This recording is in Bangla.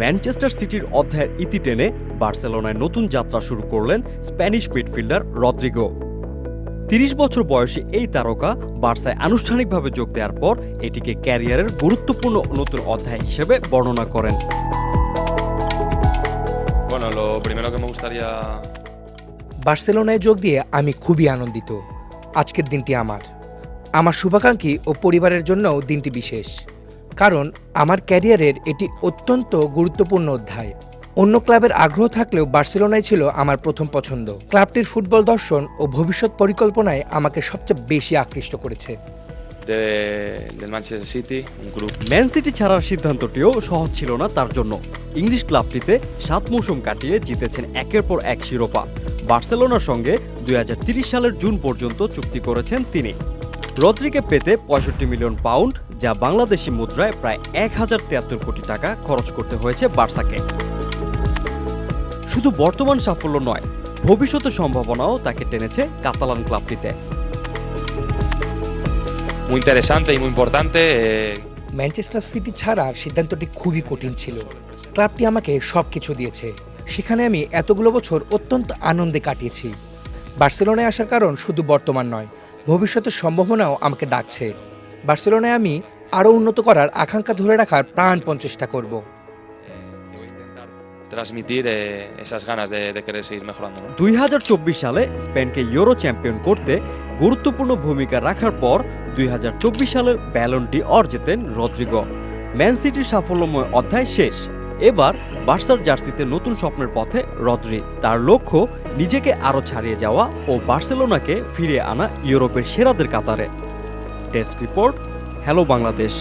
ম্যানচেস্টার সিটির অধ্যায়ের ইতি টেনে বার্সেলোনায় নতুন যাত্রা শুরু করলেন স্প্যানিশ মিডফিল্ডার রদ্রিগো। ৩০ বছর বয়সী এই তারকা বার্সায় আনুষ্ঠানিকভাবে যোগ দেওয়ার পর এটিকে ক্যারিয়ারের গুরুত্বপূর্ণ নতুন অধ্যায় হিসেবে বর্ণনা করেন। বার্সেলোনায় যোগ দিয়ে আমি খুবই আনন্দিত। আজকের দিনটি আমার শুভাকাঙ্ক্ষী ও পরিবারের জন্যও দিনটি বিশেষ, কারণ আমার ক্যারিয়ারের এটি অত্যন্ত গুরুত্বপূর্ণ অধ্যায়। অন্য ক্লাবের আগ্রহ থাকলেও বার্সেলোনাই ছিল আমার প্রথম পছন্দ। ক্লাবটির ফুটবল দর্শন ও ভবিষ্যৎ পরিকল্পনায় আমাকে সবচেয়ে বেশি আকৃষ্ট করেছে। ম্যান সিটি ছাড়ার সিদ্ধান্তটিও সহজ ছিল না তার জন্য। ইংলিশ ক্লাবটিতে 7 মৌসুম কাটিয়ে জিতেছেন একের পর এক শিরোপা। বার্সেলোনার সঙ্গে 2030 সালের জুন পর্যন্ত চুক্তি করেছেন তিনি। রদ্রিকে পেতে 65 মিলিয়ন পাউন্ড, যা বাংলাদেশি মুদ্রায় প্রায় 1073 কোটি টাকা খরচ করতে হয়েছে বার্সাকে। শুধু বর্তমান সাফল্য নয়, ভবিষ্যতের সম্ভাবনাও তাকে টেনেছে কাতালান ক্লাবটিতে। ম্যানচেস্টার সিটি ছাড়ার সিদ্ধান্তটি খুবই কঠিন ছিল। ক্লাবটি আমাকে সবকিছু দিয়েছে, সেখানে আমি এতগুলো বছর অত্যন্ত আনন্দে কাটিয়েছি। বার্সেলোনায় আসার কারণ শুধু বর্তমান নয়, ভবিষ্যতের সম্ভাবনাও আমাকে ডাকছে। বার্সেলোনায় আমি আরও উন্নত করার আকাঙ্ক্ষা ধরে রাখার প্রাণপণ চেষ্টা করব। 2024 সালে স্পেনকে ইউরো চ্যাম্পিয়ন করতে গুরুত্বপূর্ণ ভূমিকা রাখার পর 2024 সালের ব্যালন ড'অর জেতেন রদ্রিগো। ম্যান সিটির সাফল্যময় অধ্যায় শেষ। এবার বার্সার জার্সিতে নতুন স্বপ্নের পথে রদ্রি। তার লক্ষ্য নিজেকে আরও ছাড়িয়ে যাওয়া ও বার্সেলোনাকে ফিরিয়ে আনা ইউরোপের সেরাদের কাতারে। Desk report, hello Bangladesh.